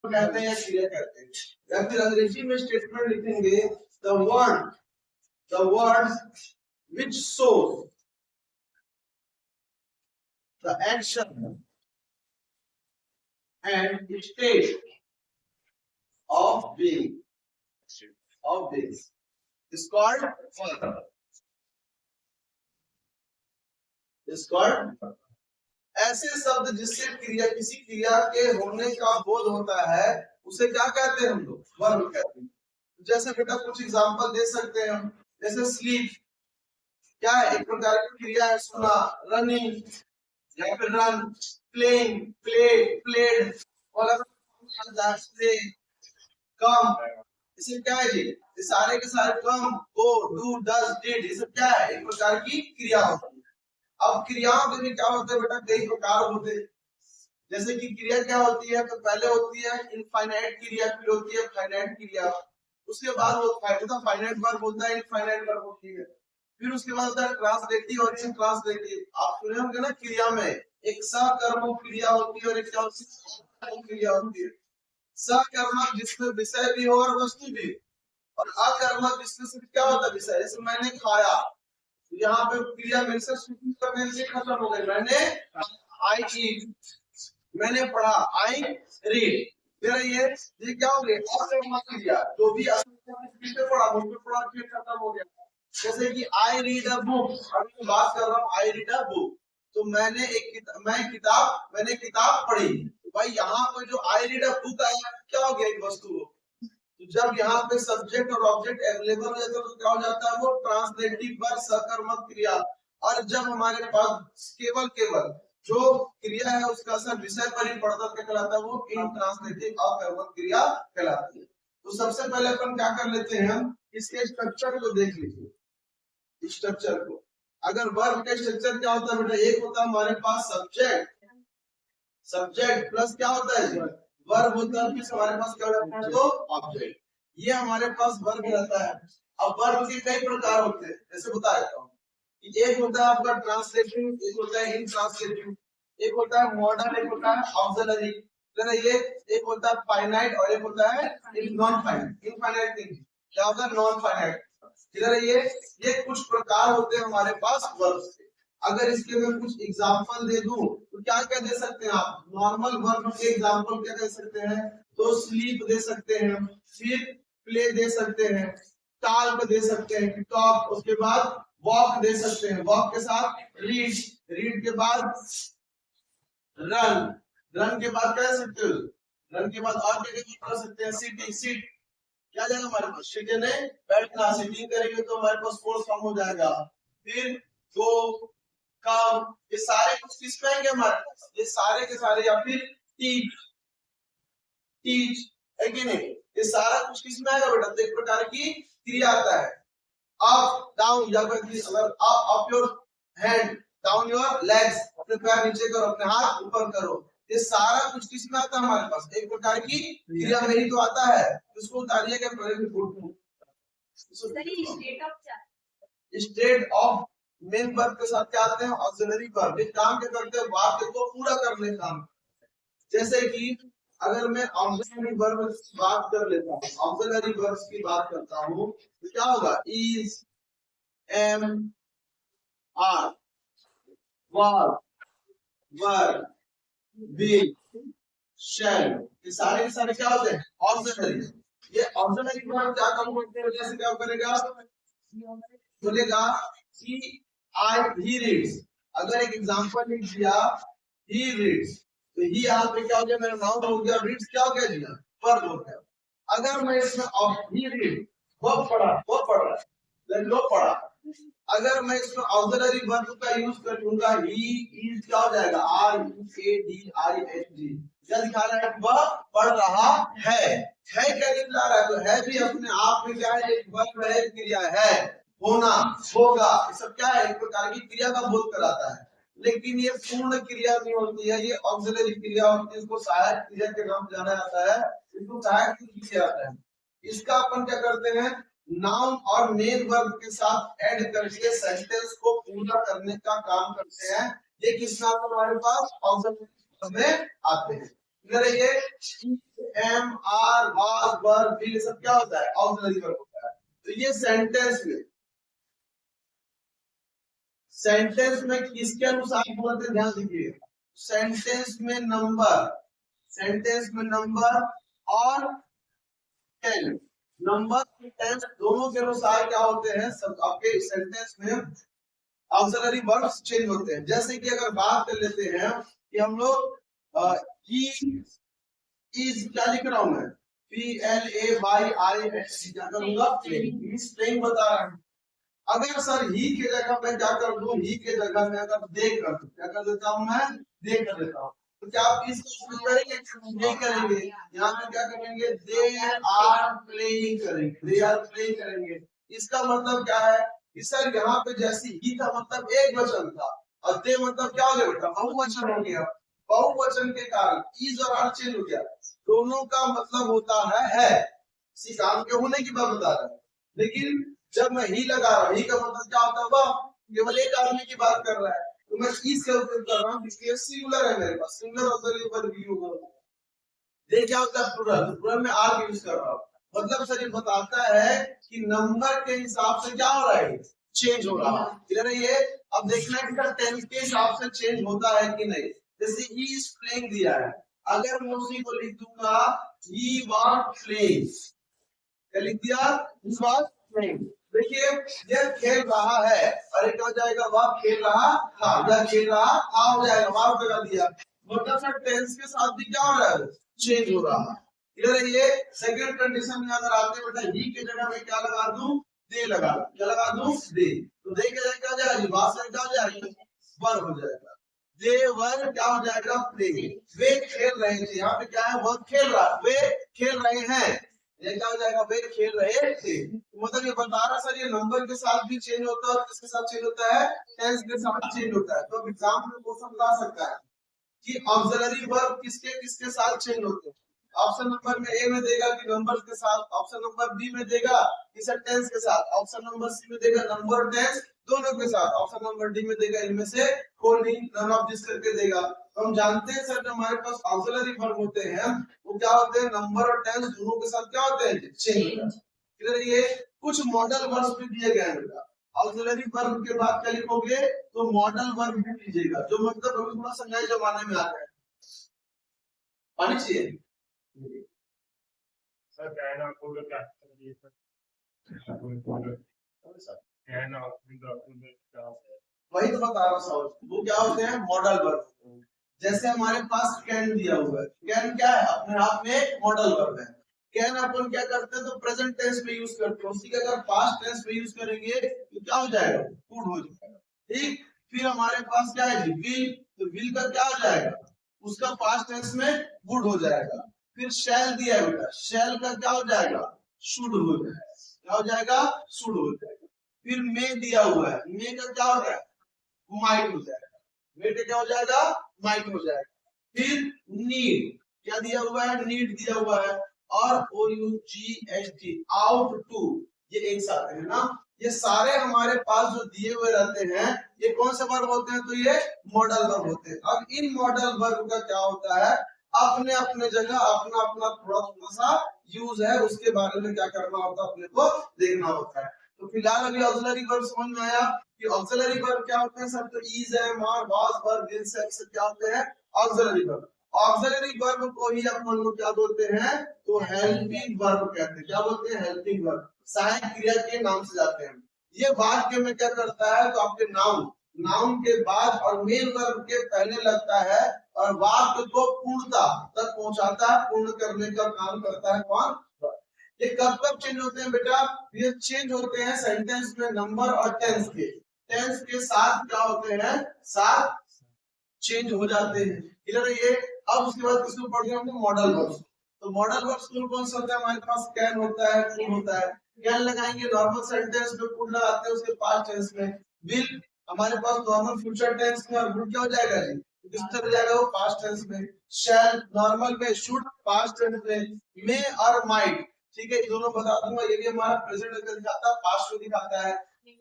कहते हैं या क्रिया कहते हैं। या फिर अंग्रेजी में स्टेटमेंट लिखेंगे the word which shows the action and state of being is called verb. ऐसे शब्द जिससे क्रिया किसी क्रिया के होने का बोध होता है उसे क्या कहते हैं हम लोग? वर्ब कहते हैं। जैसे बेटा कुछ एग्जांपल दे सकते हैं हम, जैसे स्लीप क्या है? एक प्रकार की क्रिया है। सोना, रनिंग या फिर रन, प्लेइंग, प्लेड और कम, इसे क्या है जी? ये सारे के सारे कम, गो, डू, डज, डिड, ये सब क्या है? एक प्रकार की क्रिया होती है। अब क्रियाओं के भी क्या होते हैं बेटा? कई प्रकार होते हैं। जैसे कि क्रिया क्या होती है? तो पहले होती है इनफाइनाइट क्रिया, फिर होती है फाइनाइट क्रिया, उसके बाद वो फाइनाइट वर्ब होता है, इनफाइनाइट वर्ब होती है, फिर उसके बाद होता है ट्रांसलेटिव और इनट्रांसलेटिव। आप सुने होंगे ना, क्रिया में एक सकर्मक क्रिया होती है और एक क्या होती है? क्रिया होती है। सकर्मक जिसमें विषय भी हो और वस्तु भी, और अकर्मक जिसमें सिर्फ क्या होता है? विषय। जैसे मैंने खाया, यहाँ पे क्रिया मेरे से करने से खत्म हो गई। मैंने आई ईट, मैंने पढ़ा आई रीड, फिर ये क्या हो गया? अकर्मक क्रिया। जो भी पढ़ा मुझ पे पढ़ा, फिर खत्म हो गया। जैसे कि आई रीड अ बुक, अभी मैं बात कर रहा हूँ आई रीड अ बुक, तो मैंने किताब पढ़ी। तो भाई यहाँ पे जो आई रीड अ बुक आया, क्या हो गया? एक वस्तु हो। तो जब यहाँ पे सब्जेक्ट और ऑब्जेक्ट अवेलेबल हो जाता है तो क्या हो जाता है? वो ट्रांसलेटिव वर्ब, सकर्मक क्रिया। और जब हमारे पास केवल जो क्रिया है उसका असर विषय पर ही पड़ता कहलाता है, वो इनट्रांसलेटिव अकर्मक क्रिया कहलाती है। तो सबसे पहले अपन क्या कर लेते हैं, हम इसके स्ट्रक्चर को देख लीजिए। स्ट्रक्चर को, अगर वर्ब का स्ट्रक्चर क्या होता है बेटा? एक होता है हमारे पास सब्जेक्ट प्लस क्या होता है? वर्ब होता है, फिर हमारे पास क्या होता है? तो ऑब्जेक्ट। ये हमारे पास वर्ब रहता है। अब वर्ब के कई प्रकार होते हैं, जैसे बता देता हूँ। एक होता है आपका ट्रांसलेटिव, एक होता है इनट्रांसलेटिव, एक होता है मॉडल, एक होता है ऑक्सिलरी। ये एक होता है फाइनाइट और एक होता है नॉन फाइनाइट। इनफाइनाइट क्या होता है? Non finite. इधर ये कुछ प्रकार होते हैं हमारे पास वर्ब के। अगर इसके मैं कुछ एग्जांपल दे दूं तो क्या क्या दे सकते हैं आप? नॉर्मल वर्ब के एग्जांपल क्या दे सकते हैं? तो स्लीप दे सकते हैं, फिर प्ले दे सकते हैं, टॉक दे सकते हैं, टॉक, उसके बाद वॉक दे सकते हैं, वॉक के साथ रीड के बाद रन के बाद क्या सकते हो? रन के बाद और क्या कर सकते हैं? सिट क्या जाएगा हमारे पास? सिट ने बैठना, सिटिंग करेंगे तो हमारे पास फोर्स फॉर्म हो जाएगा। फिर गो, कम, ये सारे कुछ किस पे आएंगे हमारे पास? ये सारे के सारे। या फिर टीच है कि नहीं? ये सारा कुछ किस में आएगा बेटा? तो एक प्रकार की क्रिया आता है। अप डाउन, या फिर अगर up your hand, down your legs, अपने पैर नीचे करो, अपने हाथ ऊपर करो, ये सारा कुछ किस में आता है हमारे पास? एक प्रकार की क्रिया में ही तो आता है। इसको उतारिएगा पहले। स्टेट ऑफ मेन वर्ब के साथ क्या आते हैं? Auxiliary verb. ये काम क्या करते हैं? वाक्य को पूरा करने का काम। जैसे कि अगर मैं ऑक्सिलरी वर्ब की बात कर लेता हूँ, ऑक्सिलरी वर्ब्स की बात करता हूँ, तो क्या होगा? Is, am, are, were, be, shall, ये सारे के सारे क्या होते हैं? ऑक्सिलरी। ये ऑक्सिलरी वर्ब क्या काम करते हैं? जैसे क्या करेगा? बोलेगा he he reads। अगर एक एग्जांपल लिख दिया he reads, तो ही यहाँ पे क्या हो गया? मेरा नाउन हो गया। रीड्स क्या हो गया जी? वर्ब हो गया। अगर मैं इसमें he read, वो पढ़ रहा, अगर मैं इसमें ऑक्सिलरी वर्ब का यूज कर लूंगा, he is क्या हो जाएगा? READING। क्या दिखा रहा है? वह पढ़ रहा है। क्या दिखा रहा है? तो है भी अपने आप में क्या है? एक वर्ब है, क्रिया है। होना, होगा, ये सब क्या है? एक प्रकार की क्रिया का बोध कराता है। लेकिन ये पूर्ण क्रिया नहीं होती है, ये ऑक्सिलरी क्रिया होती है। इसको सहायक क्रिया के नाम से जाना जाता है। इसको सहायक क्रिया जाता है। इसका अपन क्या करते हैं? नाउन और मेन वर्ब के साथ ऐड करके सेंटेंस को पूरा करने का काम करते हैं। ये किस नाम हमारे पास? ऑक्सिलरी में आते हैं। इधर ये am are was were will ये सब क्या होता है ऑक्सिलरी वर्ब होता है। तो ये सेंटेंस में किसके अनुसार बोलते हैं ध्यान दीजिए। सेंटेंस में नंबर और टेंस, नंबर टेंस दोनों के अनुसार क्या होते हैं सब आपके सेंटेंस में ऑक्सिलरी वर्ब्स चेंज होते हैं। जैसे कि अगर बात कर लेते हैं कि हम लोग ही इज क्या लिख रहा हूं मैं PLAYING क्या करूंगा प्लेइंग बता रहा हूं। अगर सर ही के जगह मैं क्या कर दूं ही के जगह मैं अगर दे कर दूं क्या कर देता हूं मैं दे कर देता हूं तो क्या आप इसको करेंगे नहीं करेंगे। यहाँ पे क्या करेंगे दे आर प्लेइंग करेंगे। इसका मतलब क्या है कि सर यहाँ पे जैसे ही का मतलब एक वचन था और दे मतलब क्या हो गया बेटा बहुवचन हो गया। बहुवचन के कारण इज और आर चेंज हो गया। दोनों का मतलब होता है इसी काम के होने की बात बता रहा है। लेकिन जब मैं ही लगा रहा हूं ही का मतलब क्या होता है वह केवल एक आदमी की बात कर रहा है तो मैं इस का उपयोग कर रहा हूं इसलिए सिंगुलर है मेरे पास सिंगुलर ऑक्सिलरी वर्ब यूज हो रहा है। ये क्या होता है प्लूरल में आर यूज कर रहा हूं। मतलब सर ये बताता है कि नंबर के हिसाब से क्या हो रहा है चेंज हो रहा है। क्लियर है ये। अब देखना है कि टेंस के हिसाब से चेंज होता है कि नहीं। जैसे ही इज प्लेइंग दिया है अगर मैं उसी को लिख दूंगा ही वाज प्लेइंग क्या लिख दिया ही वाज प्लेइंग। देखिए यह खेल रहा है अरे क्या हो जाएगा वह खेल रहा था यह खेल रहा था हो जाएगा वहां लगा दिया। मतलब सर टेंस के साथ भी क्या हो रहा है चेंज हो रहा है। क्लियर है ये। सेकंड कंडीशन में अगर आपने बेटा ही के जगह में क्या लगा दूं दे लगा क्या लगा दूं दे तो दे के जगह क्या हो जाएगा भाषा क्या हो जाएगा वर हो जाएगा। दे वर क्या हो जाएगा प्लेइंग। वे खेल रहे थे यहाँ पे क्या है वह खेल रहा वे खेल रहे हैं ये क्या हो जाएगा वे खेल रहे थे। मतलब ये बता रहा सर ये नंबर के साथ भी चेंज होता है और किसके साथ चेंज होता है टेंस के साथ चेंज होता है। तो एग्जाम में क्वेश्चन बता सकता है कि ऑक्सिलरी वर्ब किसके किसके साथ चेंज होते हैं। ऑप्शन नंबर में ए में देगा कि नंबर्स के साथ, ऑप्शन नंबर बी में देगा कि सर टेंस के साथ, ऑप्शन नंबर सी में देगा नंबर और टेंस दोनों के साथ, ऑप्शन नंबर डी में देगा इनमें से कोई नहीं नन ऑफ दिस करके देगा। तो हम जानते हैं सर जो हमारे पास ऑक्सिलरी वर्ब होते हैं वो क्या होते हैं नंबर और टेंस दोनों के साथ क्या होते हैं चेंज होता है। क्लियर ये। कुछ मॉडल वर्ब्स भी दिए गए हैं बेटा। ऑक्सिलरी वर्ब के बाद क्या लिखोगे तो मॉडल वर्ब भी लीजिएगा जो मतलब अभी थोड़ा सा नए जमाने में आ गया है पानी चाहिए सर कहना को क्या ये सर वही तो बता रहा हूँ वो क्या होते हैं मॉडल वर्ब। जैसे हमारे पास कैन दिया हुआ है कैन क्या है अपने आप में एक मॉडल वर्ब है। कैन अपन क्या करते हैं तो प्रेजेंट टेंस में यूज करते हैं उसी का अगर पास्ट टेंस में यूज करेंगे तो क्या हो जाएगा कुड हो जाएगा। ठीक फिर हमारे पास क्या है विल तो विल का क्या हो जाएगा उसका पास्ट टेंस में वुड हो जाएगा। फिर शैल दिया है बेटा शैल का क्या हो जाएगा शुड हो जाएगा क्या हो जाएगा शुड हो जाएगा। फिर मे दिया हुआ है मे का क्या हो जाएगा माइट हो जाएगा मे का क्या हो जाएगा माइट हो जाएगा। फिर नीड क्या दिया हुआ है नीड दिया हुआ है और OUGHT आउट टू ये एक साथ है ना। ये सारे हमारे पास जो दिए हुए रहते हैं ये कौन से वर्ब होते हैं तो ये मॉडल वर्ब होते हैं। अब इन मॉडल वर्ब का क्या होता है अपने अपने जगह अपना अपना थोड़ा थोड़ा सा यूज है उसके बारे में क्या करना होता है अपने को देखना होता है। तो फिलहाल अभी ऑक्सिलरी वर्ब समझ में आया कि ऑक्सिलरी वर्ब क्या होते हैं सर तो इज है मार वाज वर्ब विल से क्या होते हैं ऑक्सिलरी वर्ब। ऑक्सिलरी वर्ब को ही अपन लोग क्या बोलते हैं तो हेल्पिंग वर्ब कहते हैं। क्या बोलते हैं हेल्पिंग वर्ब सहायक क्रिया के नाम से जाते हैं। ये वाक्य में क्या करता है तो आपके नाउन के बाद और मेन वर्ब के पहले लगता है और वाक्य को पूर्णता तक पहुंचाता है पूर्ण करने का काम करता है कौन। ये कब चेंज होते हैं बेटा ये चेंज होते हैं सेंटेंस में नंबर और टेंस के साथ क्या होते हैं साथ चेंज हो जाते हैं। क्लियर है ये। अब उसके बाद किसको पढ़ गए हमने मॉडल वर्ब्स। तो मॉडल वर्ब्स कौन सा होता है हमारे पास कैन होता है कुड होता है। कैन लगाएंगे नॉर्मल सेंटेंस में कुड लगाते हैं उसके पास्ट टेंस में। विल हमारे पास नॉर्मल फ्यूचर टेंस में और वुड क्या हो जाएगा जी किस तरह जाएगा वो पास्ट टेंस में। शैल नॉर्मल में शुड पास्ट टेंस में। मे और माइट ठीक है दोनों बता दूंगा ये भी हमारा प्रेजेंट का दिखाता है पास्ट को दिखाता है।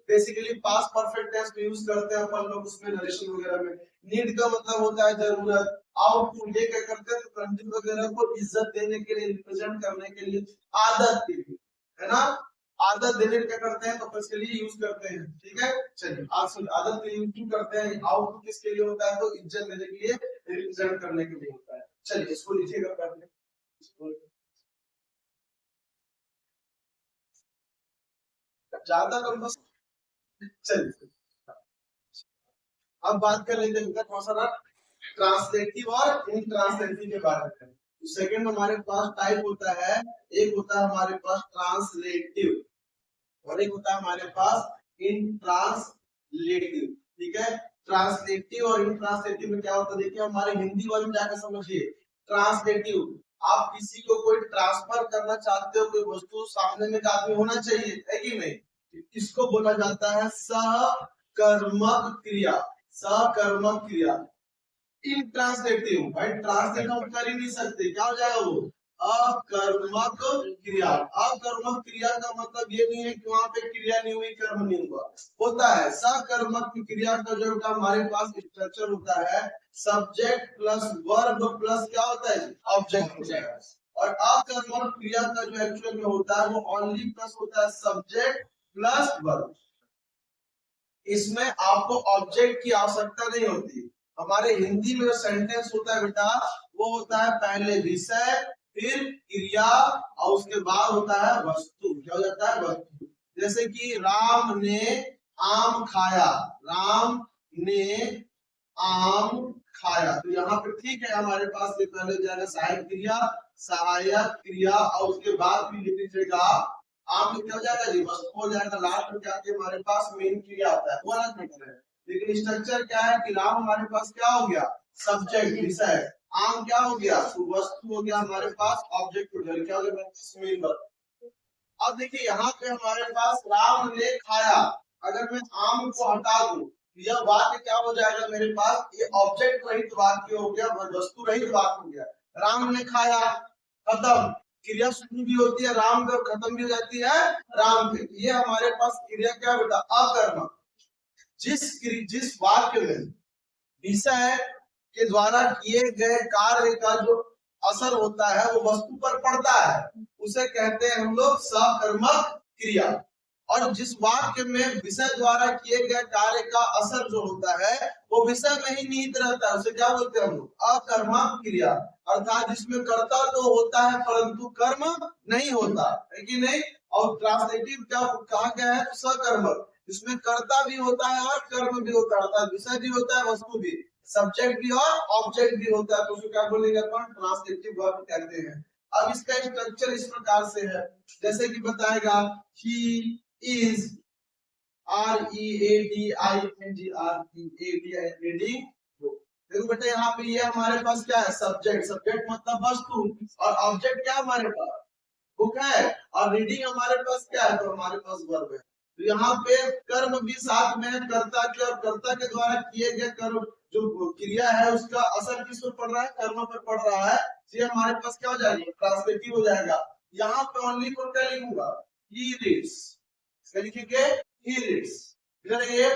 बेसिकली पास्ट परफेक्ट टेंस में यूज करते हैं अपन लोग उसमें नरेशन वगैरह में। नीड का मतलब होता है जरूरत आउटपुट ये क्या करते हैं, तो कंट्री वगैरह को इज्जत देने के लिए, रिप्रेजेंट करने के लिए, आदत के लिए, है ना, आदत देने क्या करते हैं, तो इसके लिए यूज करते हैं। ठीक है, चलिए आज आदत के लिए यूज करते हैं। आउटपुट किसके लिए होता है, तो इज्जत देने के लिए, रिप्रेजेंट करने के लिए होता है। चलिए इसको लिखिएगा पहले, ज्यादा लंबा। चलिए अब बात कर लेते हैं थोड़ा सा ट्रांसलेटिव और इनट्रांसलेटिव के बारे में। तो सेकंड हमारे पास टाइप होता है, एक होता है हमारे पास ट्रांसलेटिव और एक होता है हमारे पास इनट्रांसलेटिव। ठीक है, ट्रांसलेटिव और इनट्रांसलेटिव में क्या होता है, देखिए हमारे हिंदी वाले में जाकर समझिए। ट्रांसलेटिव, आप किसी को कोई ट्रांसफर करना चाहते हो, कोई वस्तु सामने में आदमी होना चाहिए, है कि नहीं, इसको बोला जाता है सकर्मक क्रिया, सकर्मक क्रिया। इनट्रांसलेटिव, भाई ट्रांसलेट हम कर ही नहीं सकते, क्या हो जाएगा वो, अकर्मक क्रिया। अकर्मक क्रिया का मतलब ये नहीं है कि वहां पे क्रिया नहीं हुई, कर्म नहीं हुआ, होता है। सकर्मक क्रिया का जो हमारे पास स्ट्रक्चर होता है, सब्जेक्ट प्लस वर्ब प्लस क्या होता है, ऑब्जेक्ट होता है। और अकर्मक क्रिया का जो एक्चुअल में होता है, वो ओनली प्लस होता है सब्जेक्ट प्लस वर्ब। इसमें आपको ऑब्जेक्ट की आवश्यकता नहीं होती। हमारे हिंदी में जो सेंटेंस होता है बेटा, वो होता है पहले विषय, फिर क्रिया और उसके बाद होता है वस्तु। क्या हो जाता है, वस्तु। जैसे कि राम ने आम खाया, राम ने आम खाया, तो यहाँ पे ठीक है हमारे पास से पहले जाएगा सहायक क्रिया, सहायक क्रिया और उसके बाद भी लिख लीजिएगा आम में क्या हो जाएगा जी, वस्तु हो जाएगा। लास्ट में क्या हमारे पास मेन क्रिया आता है, वो अलग मैटर है। लेकिन स्ट्रक्चर क्या है कि राम हमारे पास क्या हो गया, सब्जेक्ट विषय, आम क्या हो गया, वस्तु हो गया, हमारे पास ऑब्जेक्ट हो गया, क्या हो गया, मेन वर्ब। अब देखिए यहाँ पे हमारे पास राम ने खाया, अगर मैं आम को हटा दूं, यह वाक्य क्या हो जाएगा मेरे पास, ये ऑब्जेक्ट रहित वाक्य हो गया, वस्तु रहित वाक्य हो गया। राम ने खाया, खत्म, क्रिया शुरू भी होती है राम पे, खत्म भी हो जाती है राम पे। ये हमारे पास क्रिया क्या बेटा, अकर्मक। जिस वाक्य में विषय के द्वारा किए गए कार्य का जो असर होता है वो वस्तु पर पड़ता है, उसे कहते हैं हम लोग सकर्मक क्रिया। और जिस वाक्य में विषय द्वारा किए गए कार्य का असर जो होता है वो विषय में ही निहित रहता है, उसे क्या बोलते हैं हम लोग, अकर्मक क्रिया। अर्थात जिसमें कर्ता तो होता है परंतु कर्म नहीं होता, है कि नहीं। और ट्रांसलेटिव क्या कहा गया है, सकर्मक, जिसमें कर्ता भी होता है और कर्म भी होता है, अर्थात विषय भी होता है, वस्तु भी, सब्जेक्ट भी और ऑब्जेक्ट भी होता है, तो उसको क्या बोलेंगे अपन, ट्रांसलेटिव वर्ब कहते हैं। अब इसका स्ट्रक्चर इस प्रकार से है, जैसे कि बताएगा ही is reading। देखो बेटा यहाँ पे ये हमारे पास क्या है, सब्जेक्ट, सब्जेक्ट मतलब वस्तु, और ऑब्जेक्ट क्या हमारे पास, बुक है, और रीडिंग हमारे पास क्या है, तो हमारे पास वर्ब है। तो यहाँ पे कर्म भी साथ में है, कर्ता के, और कर्ता के द्वारा किए गए कर्म जो क्रिया है उसका असर किस पर पड़ रहा है, कर्म पर पड़ रहा है। ये हमारे पास क्या हो जाएगा, ट्रांसलेटिव हो जाएगा। यहाँ पे ओनली को क्या लिखूंगा, ही रीड्स, लिखेंगे ही रीड्स। ये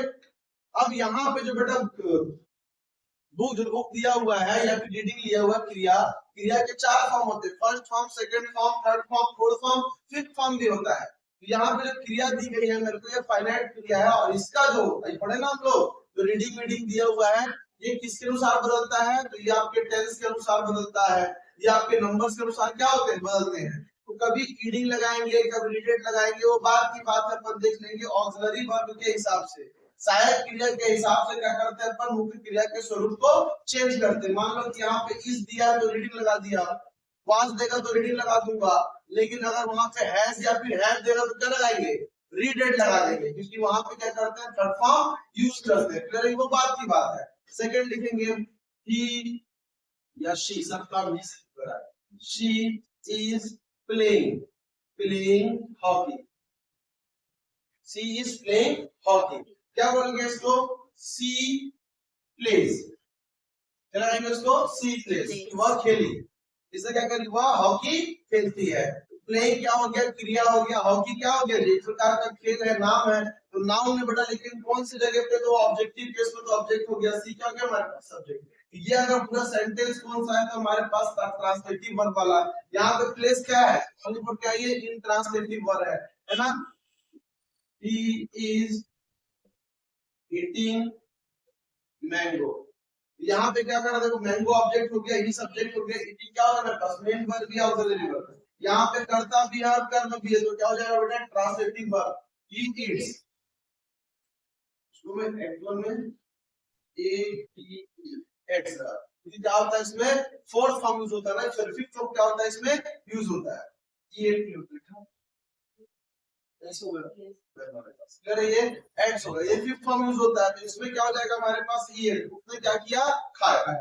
अब यहाँ पे जो बेटा बुक जो बुक दिया हुआ है या फिर रीडिंग लिया हुआ क्रिया, क्रिया के 4 फॉर्म होते हैं, first form, second form, third form, fourth form, fifth form भी होता है। यहाँ पे जो क्रिया दी गई है मेरे को, ये फाइनाइट क्रिया है, और इसका जो पढ़े ना हम लोग, जो रीडिंग रीडिंग दिया हुआ है, ये किसके अनुसार बदलता है, तो ये आपके टेंस के अनुसार बदलता है, ये आपके नंबर्स के अनुसार क्या होते हैं, बदलते हैं। तो कभी ईडिंग लगाएंगे, कभी रिलेट लगाएंगे, वो बात की बात है, अपन देख लेंगे। ऑक्सिलरी वर्ब के हिसाब से, सहायक क्रिया के हिसाब से क्या करते हैं अपन, मुख्य क्रिया के स्वरूप को चेंज करते हैं। मान लो कि यहाँ पे इस दिया तो रीडिंग लगा दिया, वाज देगा तो रीडिंग लगा दूंगा, लेकिन अगर वहां पे हैज या फिर हैव देगा तो क्या लगाएंगे, रीडेड लगा देंगे, क्योंकि वहां पे क्या करते हैं, थर्ड फॉर्म यूज करते हैं। फिर वो बात की बात है। सेकंड लिखेंगे ही या शी, सबका मिस करा, she is playing hockey, she is playing hockey। क्या बोलेंगे इसको, she plays, क्या लगाएंगे इसको, she plays, वह खेली, इसे क्या करेगी, वह हॉकी खेलती है। प्लेइंग क्या हो गया, क्रिया हो गया, हॉकी क्या हो गया, एक प्रकार का खेल है, नाम है, तो नाउन में बेटा, लेकिन कौन सी जगह पे, तो ऑब्जेक्टिव केस में तो ऑब्जेक्ट हो गया, सी क्या हो गया हमारे पास, सब्जेक्ट। ये अगर पूरा सेंटेंस कौन सा है तो हमारे पास ट्रांसलेटिव वर्ब वाला। यहाँ पे प्लेस क्या है, पर क्या ये इन ट्रांसलेटिव वर्ब है ना। He is eating mango. यहाँ पे क्या करा, देखो मैंगो ऑब्जेक्ट हो गया, ही सब्जेक्ट हो गया, ईटिंग क्या होगा मेरे पास, मेन वर्ब भी ऑक्सिलरी वर्ब। यहाँ पे कर्ता भी है और कर्म भी है, तो क्या हो जाएगा बेटा ट्रांसलेटिव वर्ब, ही ईट्स। इसको मैं एक्चुअल में क्या होता है इसमें फोर्थ फॉर्म यूज होता है ना, फिर फिफ्थ फॉर्म क्या होता है इसमें यूज होता है। ये अगर ये एड्स होगा, ये फिफ्थ फॉर्म यूज होता है, तो इसमें क्या हो जाएगा हमारे पास ये, उसने क्या किया खाया।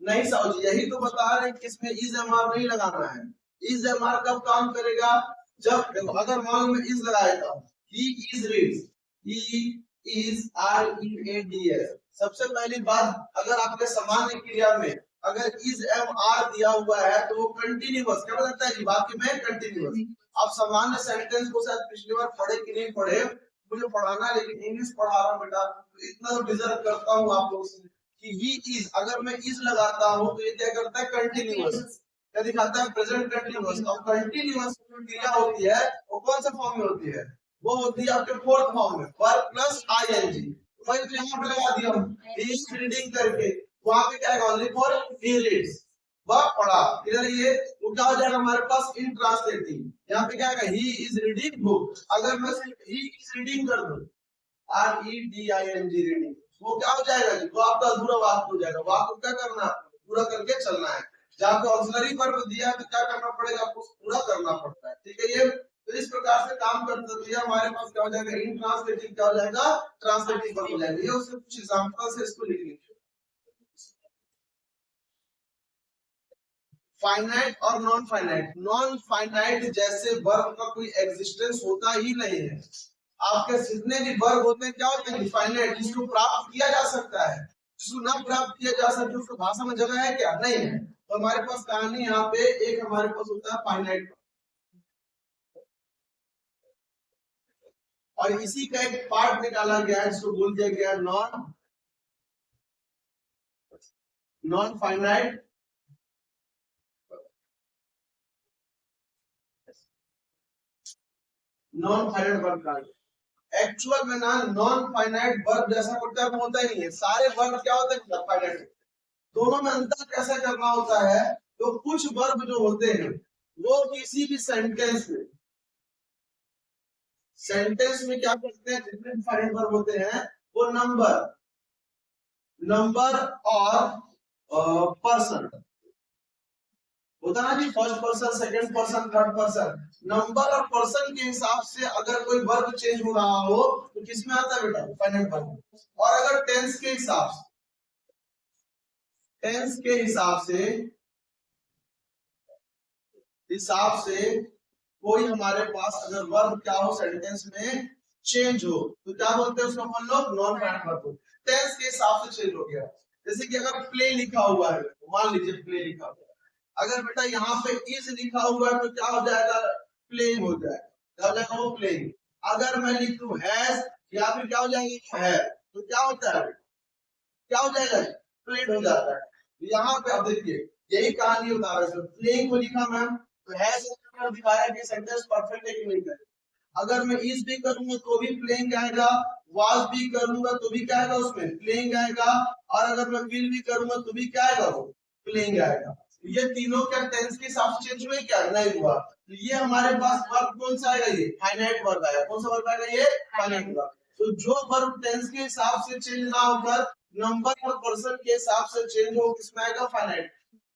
नहीं साहब जी, यही तो बता रहे हैं कि इसमें इज एम आर नहीं लगाना है। इज एम आर कब काम करेगा, जब अगर मान लो मैं इज लगाएगा, he is reads, he is READS। सबसे पहली बात, अगर आपके सामान्य क्रिया में अगर इज एम आर दिया हुआ है तो वो कंटिन्यूअस क्या बताता है जी, वाक्य में कंटिन्यूअस। आप सामान्य सेंटेंस को शायद पिछली बार पढ़े कि नहीं पढ़े, मुझे पढ़ाना है लेकिन इंग्लिश पढ़ा रहा हूँ बेटा, तो इतना तो डिजर्व करता हूँ आप लोग से कि ही इज, अगर मैं इज लगाता हूँ तो ये क्या करता है कंटिन्यूअस, क्या दिखाता है प्रेजेंट कंटिन्यूअस। और कंटिन्यूअस क्रिया होती है वो कौन सा फॉर्म में होती है, वो होती है आपके फोर्थ फॉर्म में, वर्ब प्लस आईएनजी। वही तो यहाँ पे लगा दिया ही इज रीडिंग करके, वहां पे क्या है ओनली फॉर ही रीड्स, वह पढ़ा। इधर ये वो क्या हो जाएगा हमारे पास इन ट्रांसलेटिंग, यहाँ पे क्या है ही इज रीडिंग बुक। अगर मैं ही इज रीडिंग कर दूं REDING रीडिंग, वो क्या हो जाएगा जी, वो आपका अधूरा वाक्य हो जाएगा। वाक्य क्या करना, पूरा करके चलना है। जहाँ पे ऑक्सिलरी वर्ब दिया है तो क्या करना पड़ेगा, आपको पूरा करना पड़ता है, ठीक है। ये तो इस प्रकार से काम करते हुए हमारे पास क्या हो जाएगा, इन ट्रांसलेटिंग क्या हो जाएगा, ट्रांसलेटिंग वर्ब हो जाएगा। ये उससे कुछ एग्जांपल से इसको लिख लीजिए। फाइनाइट और नॉन फाइनाइट। नॉन फाइनाइट जैसे वर्ब का कोई एग्जिस्टेंस होता ही नहीं है। आपके जितने भी वर्ब होते हैं क्या होते हैं, फाइनाइट, जिसको प्राप्त किया जा सकता है, जिसको ना प्राप्त किया जा सकता, उसको भाषा में जगह है क्या, नहीं है। तो हमारे पास कहानी यहाँ पे एक हमारे पास होता है फाइनाइट, और इसी का एक पार्ट निकाला गया है जिसको बोल दिया गया नॉन फाइनाइट वर्ब का। एक्चुअल में ना नॉन फाइनाइट वर्ब जैसा कोई टर्म होता ही नहीं है, सारे वर्ब क्या होते हैं फाइनाइट। दोनों में अंतर कैसे करना होता है, तो कुछ वर्ब जो होते हैं वो किसी भी सेंटेंस में क्या करते हैं, जितने भी फाइनाइट वर्ब होते हैं वो नंबर और पर्सन होता ना जी, first person, second person, third person. Number और पर्सन के हिसाब से अगर कोई वर्ब चेंज हो रहा हो तो किसमें आता है बेटा, फाइनाइट वर्ब। और अगर टेंस के हिसाब से कोई हमारे पास अगर वर्ब क्या हो सेंटेंस में चेंज हो तो क्या बोलते हैं उसको हम लोग नॉन फाइनाइट वर्ब। टेंस के हिसाब से चेंज हो गया, जैसे कि अगर प्ले लिखा हुआ है, मान लीजिए प्ले लिखा हुआ है, अगर बेटा यहाँ पे इज लिखा हुआ है तो क्या हो जाएगा, प्लेइंग हो जाएगा, क्या हो जाएगा वो प्लेइंग। अगर मैं लिख दूं हैज या फिर क्या हो जाएगा है, तो क्या होता है, क्या हो जाएगा, प्लेड हो जाता है। यहाँ पे अब देखिए यही कहानी बता रहे थे, प्लेइंग को लिखा मैम तो हैज दिखाया कि सेंटेंस परफेक्ट है कि नहीं है। अगर मैं इज भी करूंगा तो भी प्लेइंग आएगा, वाज भी करूंगा तो भी क्या आएगा उसमें प्लेइंग आएगा, और अगर मैं विल भी करूंगा तो भी क्या आएगा वो प्लेइंग आएगा। ये तीनों क्या टेंस के हिसाब से चेंज हुए, क्या नहीं हुआ। तो ये हमारे पास वर्ब कौन सा आएगा, ये फाइनाइट वर्ब आएगा। कौन सा वर्ब आएगा, ये फाइनाइट वर्ब। तो जो वर्ब टेंस के हिसाब से चेंज ना होकर नंबर और पर्सन के हिसाब से चेंज हो, किसमें आएगा, फाइनाइट।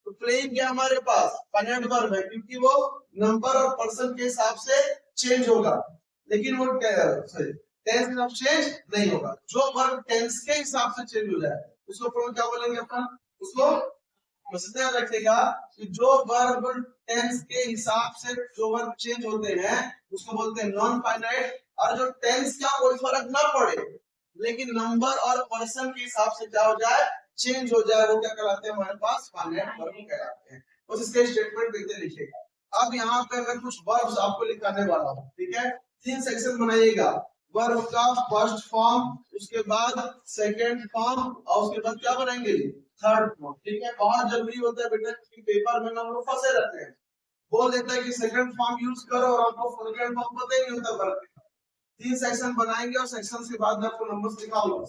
तो प्लेइंग क्या हमारे पास फाइनाइट वर्ब है, क्योंकि वो नंबर और पर्सन के हिसाब से चेंज होगा, लेकिन वो टेंस के हिसाब से चेंज नहीं होगा। जो वर्ब टेंस के हिसाब से चेंज हो जाए उसको क्या बोलेंगे अपन, उसको ध्यान रखिएगा कि जो वर्ब टेंस के हिसाब से जो वर्ब चेंज होते हैं उसको बोलते हैं नॉन फाइनाइट। और जो टेंस का कोई फर्क ना पड़े लेकिन नंबर और पर्सन के हिसाब से क्या हो जाए, चेंज हो जाए, वो क्या कहलाते हैं हमारे पास फाइनाइट वर्ब कहलाते हैं। बस इसके स्टेटमेंट देखते लिखिएगा। अब यहाँ पे मैं कुछ वर्ब्स आपको लिखाने वाला हूँ, ठीक है। 3 सेक्शन बनाइएगा, वर्ब का फर्स्ट फॉर्म, उसके बाद सेकंड फॉर्म और उसके बाद क्या बनाएंगे थर्ड फॉर्म। ठीक है, बहुत जरूरी होता है बेटा कि पेपर में हम लोग फंसे रहते हैं, बोल देता है कि सेकंड फॉर्म यूज करो और आपको सेकंड फॉर्म पता ही नहीं होता वर्ब का। 3 सेक्शन बनाएंगे और सेक्शन के बाद में आपको नंबर्स दिखाऊंगा।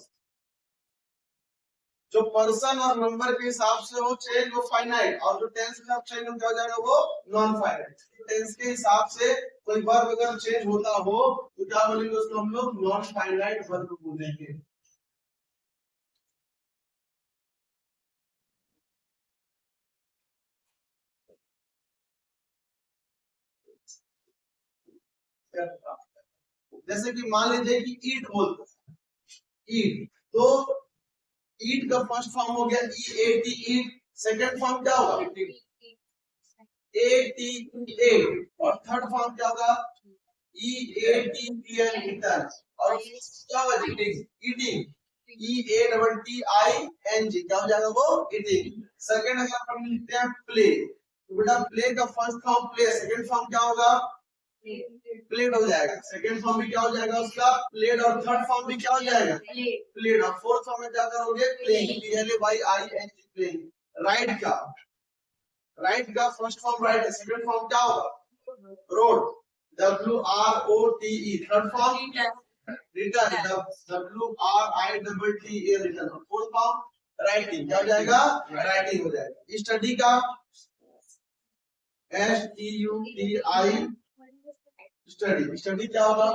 जो पर्सन और नंबर के हिसाब से हो चेंज वो फाइनाइट, और जो टेंस के हिसाब चेंज हो जाएगा वो नॉन फाइनाइट। टेंस के हिसाब से कोई वर्ब अगर चेंज होता हो तो क्या बोलेंगे उसको हम लोग नॉन फाइनाइट वर्ब बोलेंगे। जैसे कि मान लीजिए कि ईट बोलते हैं, ईट, तो ईट का फर्स्ट फॉर्म हो गया E A T, eat. Second form क्या होगा ए टी एट, और थर्ड फॉर्म क्या होगा E A T T N, eaten. और क्या होगा eating, eating E A double T I N G, क्या हो जाएगा वो ईटिंग। सेकंड अगर हम लिखते हैं प्ले, तो बेटा प्ले का first form play, second form क्या होगा प्लेड हो जाएगा। सेकंड फॉर्म भी क्या हो जाएगा उसका प्लेड, और थर्ड फॉर्म भी क्या हो जाएगा प्लेड, और फोर्थ फॉर्म में क्या करोगे playing, P L A Y I N G, playing. Write का फर्स्ट फॉर्म राइट है, सेकंड फॉर्म क्या होगा wrote, W R O T E. Third form written, W R I double T A, written. और fourth form writing, क्या हो जाएगा writing हो जाएगा। स्टडी का S T U T I, study, study क्या होगा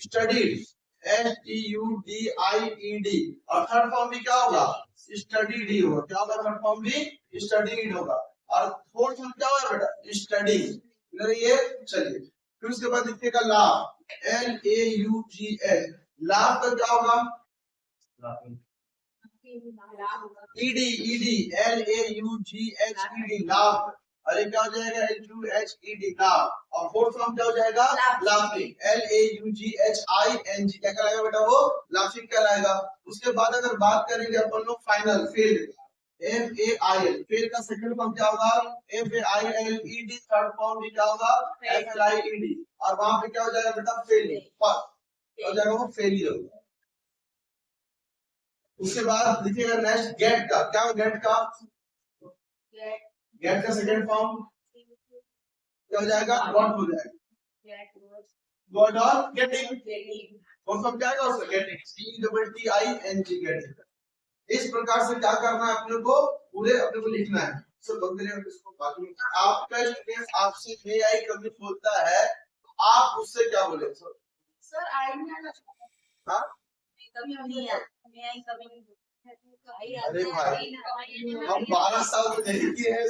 studied, S T U D I E D. और थर्ड फॉर्म भी क्या होगा स्टडीड ही होगा, क्या होगा थर्ड फॉर्म भी स्टडीड होगा। और फोर्थ फॉर्म क्या होगा बेटा स्टडी। ये चलिए फिर उसके बाद लिखिएगा laugh, L A U G L. Laugh का क्या होगा ED, ED L A U G H E D, laugh. अरे क्या हो जाएगा L U H E D, laugh. और फोर्थ फॉर्म क्या हो जाएगा laughing, L A U G H I N G, क्या कहलाएगा बेटा वो लाफिंग कहलाएगा। उसके बाद अगर बात करेंगे अपन लोग final fail, F A I L, fail का सेकंड फॉर्म क्या होगा F A I L E D, third form भी क्या होगा F L I E D. और वहां पे क्या हो जाएगा बेटा फेलियर, हो जाएगा वो फेलियर। उसके बाद लिखिएगा नेक्स्ट गेट का, क्या हो गेट का गेट का सेकंड फॉर्म क्या हो जाएगा गॉट हो जाएगा, गॉट और गेटिंग। और सब क्या आएगा उसका getting, C double T I N G, getting. इस प्रकार से क्या करना है अपने को पूरे अपने को लिखना है। सर बंद करिए इसको बाजू में। आपका स्टूडेंट आपसे मे आई कभी बोलता है आप उससे क्या बोले सर आई नहीं, हाँ कभी नहीं है मे आई कभी नहीं। अरे भाई हम 12 साल से नहीं किए हैं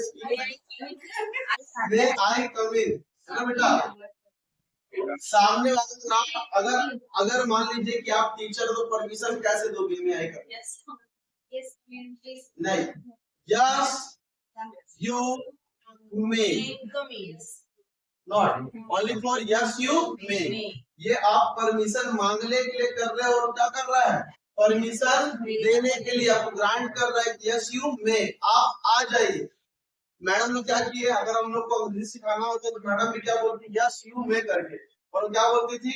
मे आई कभी ना बेटा। सामने वाले को आप अगर अगर मान लीजिए कि आप टीचर तो परमिशन कैसे दोगे मे आई कभी नहीं, yes you may not, only for yes you may. ये आप परमिशन मांगने के लिए कर रहे हो और क्या कर रहा है परमिशन देने के लिए आपको ग्रांट कर रहा है यस यू मे, आप आ जाइए। मैडम लोग क्या किए अगर हम लोग को इंग्लिश सिखाना होता तो मैडम भी क्या बोलती यस यू मे करके, और क्या बोलती थी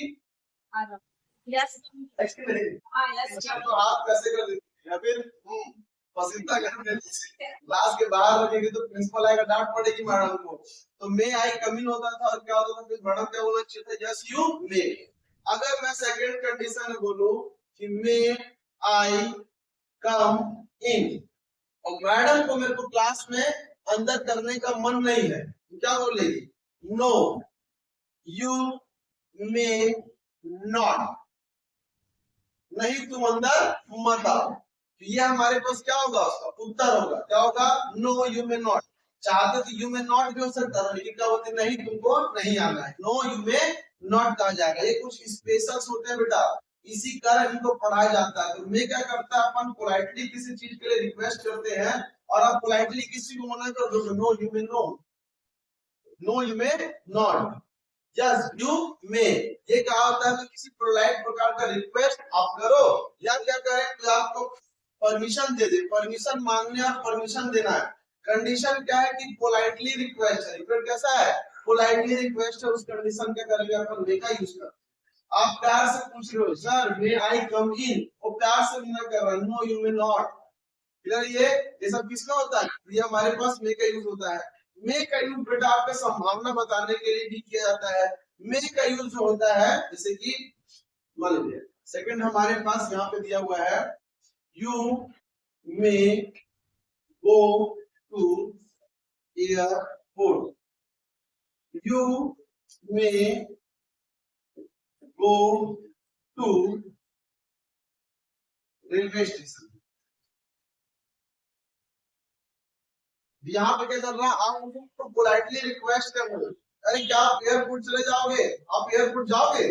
यस तो आप कैसे कर देती या फिर पसंदीदा कर देती। क्लास के बाहर रखेंगे तो प्रिंसिपल आएगा डांट पड़ेगी मैडम को। तो मे आई कमिंग होता था और क्या होता था फिर मैडम क्या बोलना चाहिए था यस यू मे। अगर मैं सेकंड कंडीशन में बोलूं कि मे आई कम इन और मैडम को मेरे को क्लास में अंदर करने का मन नहीं है तो क्या बोलेगी नो यू मे नॉट, नहीं तुम अंदर मत आओ। तो ये हमारे पास क्या होगा उसका उत्तर होगा, क्या होगा नो यू मे नॉट। चाहते तो यू मे नॉट भी हो सकता है लेकिन क्या बोलते नहीं तुमको नहीं आना है, नो यू मे नॉट कहा जाएगा। ये कुछ स्पेशल्स होते हैं बेटा, इसी कारण इनको पढ़ाया जाता है। तो मैं क्या करता है अपन पोलाइटली किसी चीज के लिए रिक्वेस्ट करते हैं और आप पोलाइटली किसी को मना कर दो no you may no, no you may not, yes you may. ये क्या होता है कि किसी पोलाइट प्रकार का रिक्वेस्ट आप करो या क्या करें तो आपको परमिशन दे दे, परमिशन मांगने और परमिशन देना है। कंडीशन क्या है कि पोलाइटली रिक्वेस्ट है, रिक्वेस्ट कैसा है पोलाइटली रिक्वेस्ट है, उस कंडीशन क्या करेंगे अपन मे का यूज करते हैं। आप प्यार से पूछ रहे हो सर मे आई कम इन, वो प्यार से मना कर रहा है, no you may not. Clear? ये सब किसका होता है? ये हमारे पास मे का यूज होता है। मे का यूज बेटा आपका संभावना बताने के लिए भी किया जाता है। मे का यूज जो होता है जैसे कि मान लीजिए सेकंड हमारे पास यहाँ पे दिया हुआ है, you may go to airport, you may go to railway station. यहाँ पे क्या चल रहा है? आप उनको पोलाइटली रिक्वेस्ट कर रहे हो, अरे क्या आप एयरपोर्ट चले जाओगे? आप एयरपोर्ट जाओगे?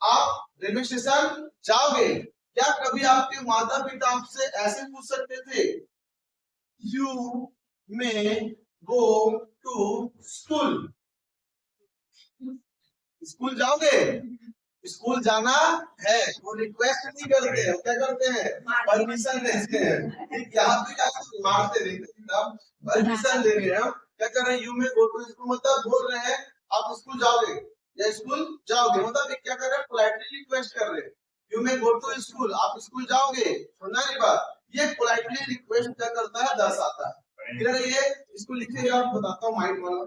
आप रेलवे स्टेशन जाओगे? क्या कभी आपके माता पिता आपसे ऐसे पूछ सकते थे, you may go to school, school जाओगे? स्कूल जाना है, वो रिक्वेस्ट नहीं करते हैं, क्या करते हैं? परमिशन देते हैं। यहाँ पे क्या मारते रहते, परमिशन दे रहे हैं। क्या कर रहे हैं? यू में गो टू स्कूल मतलब बोल रहे हैं आप स्कूल जाओगे या स्कूल जाओगे, मतलब क्या कर रहे हैं? पोलाइटली रिक्वेस्ट कर रहे हैं, यू में गो टू स्कूल, आप स्कूल जाओगे। सुनना नहीं बात, ये पोलाइटली रिक्वेस्ट क्या करता है? दर्शाता है। ये इसको लिखिएगा, आप बताता हूँ माइंड वाला।